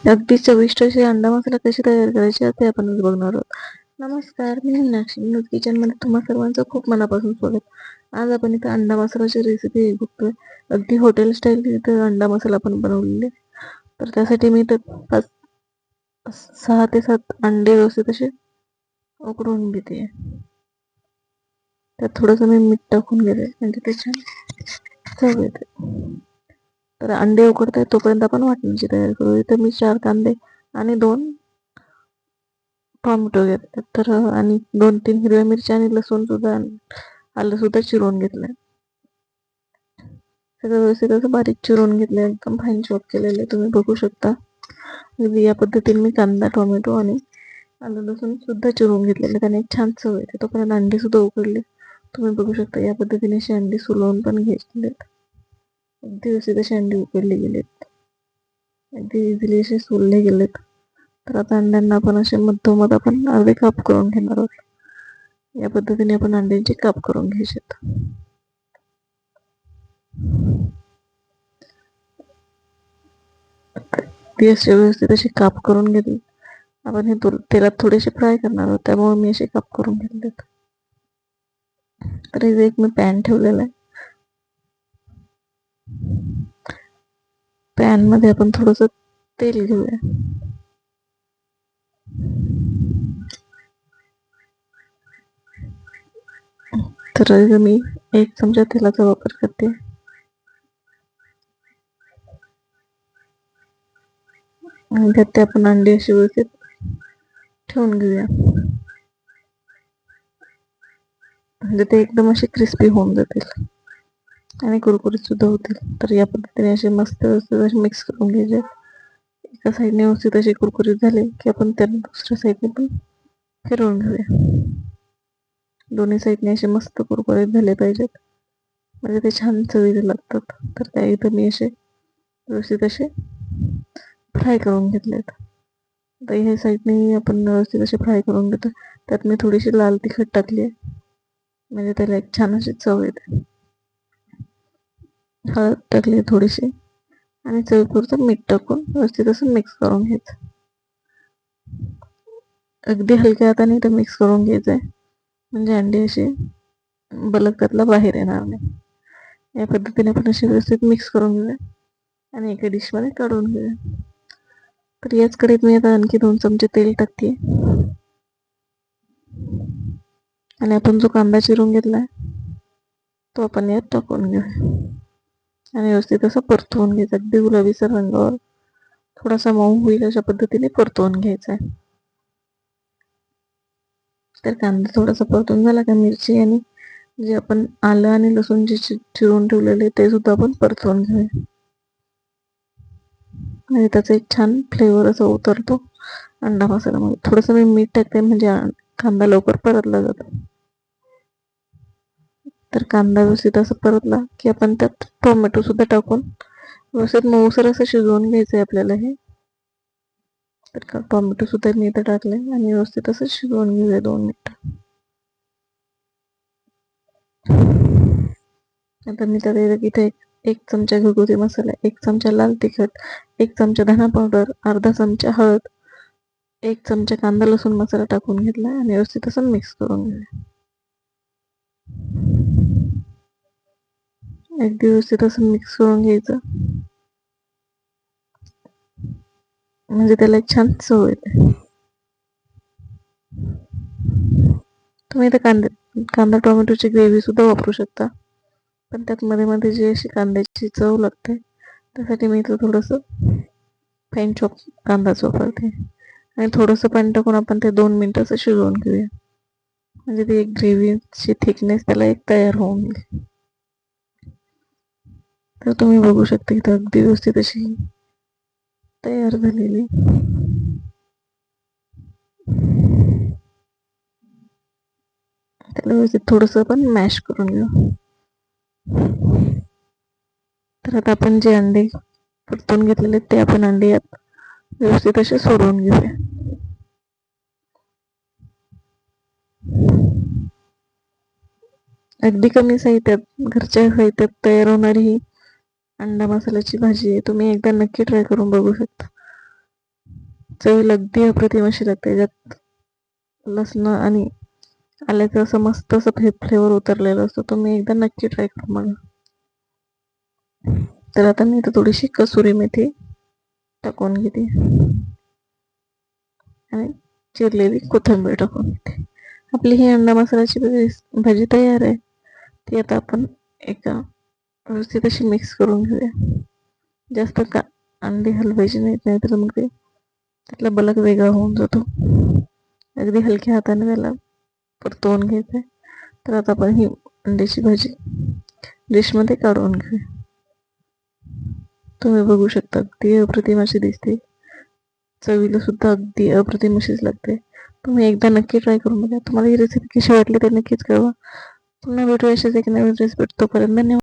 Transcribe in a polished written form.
अगदी चविष्ट अशी अंडा मसाला कशी तयार करायची ते आपण आज बघणार आहोत. नमस्कार, मी मीनाक्षी. न्यूज किचन मध्ये तुम्हा सर्वांचं खूप मनापासून स्वागत. आज आपण इथं अंडा मसाल्याची रेसिपी बघतोय. अगदी हॉटेल स्टाईल इथं अंडा मसाला आपण बनवलेले. तर त्यासाठी मी इथं 6 ते 7 अंडे व्यवस्थित असे उकडून घेते. त्यात थोडंसं मी मीठ टाकून घेते म्हणजे ते छान चव येते. तर अंडे उकडतायत तोपर्यंत आपण वाटणीची तयारी करू. इथं मी 4 कांदे आणि 2 टोमॅटो घेतले, तर आणि 2-3 हिरव्या मिरच्या आणि लसूण सुद्धा, आलं सुद्धा चिरून घेतलंय. सगळं व्यवस्थित असं बारीक चिरून घेतलंय, एकदम फाईन चॉप केलेले तुम्ही बघू शकता. या पद्धतीने मी कांदा, टोमॅटो आणि आलं लसूण सुद्धा चिरून घेतलेले, त्याने छान चव येते. तोपर्यंत अंडी सुद्धा उकडले तुम्ही बघू शकता. या पद्धतीने अशी अंडी सुलवून पण घेतलेत. अगदी व्यवस्थित अशी अंडी उकडली गेलेत, अगदी इझिली असे सोलले गेलेत. तर आता अंड्यांना आपण असे मधोमध आपण अर्धे काप करून घेणार आहोत. या पद्धतीने आपण अंड्यांचे काप करून घ्यायचे. ती असे व्यवस्थित असे काप करून घेतले. आपण हे तेलात थोडेसे फ्राय करणार आहोत, त्यामुळे मी असे काप करून घेतलेत. तर इथे एक मी पॅन ठेवलेला आहे. पॅन मध्ये आपण थोडस तेल घेऊया. तर इथे मी 1 चमचा तेलाचा वापर करते. आणि त्यात ते आपण अंडी अशी व्यवस्थित ठेवून घेऊया, म्हणजे ते एकदम असे क्रिस्पी होऊन जातील आणि कुरकुरीत सुद्धा होतील. तर या पद्धतीने असे मस्त व्यवस्थित असे मिक्स करून घ्यायचे. एका साईडने व्यवस्थित असे कुरकुरीत झाले की आपण त्यांना दुसऱ्या साईडने पण फिरवून घेऊया. दोन्ही साईडने असे मस्त कुरकुरीत झाले पाहिजेत, म्हणजे ते छान चवीला लागतात. तर त्या इथं मी असे व्यवस्थित असे फ्राय करून घेतलेत. आता ह्या साईडने आपण व्यवस्थित असे फ्राय करून घेतो. त्यात मी थोडीशी लाल तिखट टाकली आहे, म्हणजे त्याला एक छान अशी चव येते. हळद टाकली थोडीशी आणि चवीपुरतं मीठ टाकून व्यवस्थित असं मिक्स करून घ्यायचं. अगदी हलक्या हाताने इथं मिक्स करून घ्यायचंय, म्हणजे अंडी अशी बलकतला बाहेर येणार नाही. या पद्धतीने आपण अशी व्यवस्थित मिक्स करून घेऊया आणि एका डिशमध्ये काढून घेऊया. तर याच कढईत मी आता आणखी 2 चमचे तेल टाकते आणि आपण जो कांदा चिरून घेतलाय तो आपण यात टाकून घेऊया आणि व्यवस्थित असं परतवून घ्यायचं. अगदी गुलाबीसर रंगावर थोडासा मऊ होईल अशा पद्धतीने परतवून घ्यायचा आहे. तर कांदा थोडासा परतून झाला का मिरची आणि जे आपण आलं आणि लसूण जे चिरून ठेवलेले ते सुद्धा आपण परतवून घेऊया, आणि त्याचा एक छान फ्लेवर असा उतरतो अंडा मसाल्यामध्ये. थोडंसं मी मीठ टाकते, म्हणजे कांदा लवकर परतला जातो. तर कांदा व्यवस्थित असं परतला की आपण त्यात टोमॅटो सुद्धा टाकून व्यवस्थित मऊसर असं शिजवून घ्यायचंय आपल्याला हे. तर टोमॅटो सुद्धा मी इथं टाकले आणि व्यवस्थित असं शिजवून घेऊया 2 मिनिटं. आता मी त्यात इथे 1 चमचा घरगुती मसाला, 1 चमचा लाल तिखट, 1 चमचा धना पावडर, अर्धा चमचा हळद, 1 चमचा कांदा लसूण मसाला टाकून घेतला आणि व्यवस्थित असं मिक्स करून घेऊया. अगदी व्यवस्थित असं मिक्स करून घ्यायचं, म्हणजे त्याला एक छान चव येते. तुम्ही इथे कांदा टोमॅटोची ग्रेव्ही सुद्धा वापरू शकता, पण त्यात मध्ये मध्ये जी अशी कांद्याची चव लागते त्यासाठी मी इथं थोडंसं फाईन चॉप कांदाच वापरते आणि थोडंसं पाणी टाकून आपण ते 2 मिनिटं असं शिजवून घेऊया, म्हणजे ती एक ग्रेव्हीची थिकनेस त्याला एक तयार होऊन येईल. तर तुम्ही बघू शकता इथं अगदी व्यवस्थित अशी तयार झालेली. त्याला व्यवस्थित थोडंसं आपण मॅश करून घेऊ. तर आता आपण जे अंडे परतून घेतलेले ते आपण अंडे यात व्यवस्थित असे सोडवून घेऊया. अगदी कमी साहित्यात, घरच्या साहित्यात तयार होणारी ही अंडा मसाल्याची भाजी आहे. तुम्ही एकदा नक्की ट्राय करून बघू शकता. चवीला अगदी अप्रतिम अशी लागते. त्याच्यात लसण आणि आल्याचं असं मस्त असं फ्लेवर उतरलेला असतो. तुम्ही एकदा नक्की ट्राय करा बघा. तर आता मी इथं थोडीशी कसुरी मेथी टाकून घेते आणि चिरलेली कोथिंबीर टाकून घेते. आपली ही अंडा मसाल्याची भाजी तयार आहे. ती आता आपण एका व्यवस्थित अशी मिक्स करून घेऊया. जास्त का अंडी हलवायची नाही तर मग ते त्यातला बलक वेगळा होऊन जातो. अगदी हलक्या हाताने त्याला परतवून घ्यायचं. तर आता आपण ही अंड्याची भाजी डिशमध्ये काढून घेऊया. तुम्ही बघू शकता अगदी अप्रतिम अशी दिसते. चवीला सुद्धा अगदी अप्रतिम अशीच लागते. तुम्ही एकदा नक्की ट्राय करून बघा. तुम्हाला ही रेसिपी कशी वाटली ते नक्कीच कळवा. पुन्हा भेटूया अशाच एक नवीन रेसिपी. तोपर्यंत धन्यवाद.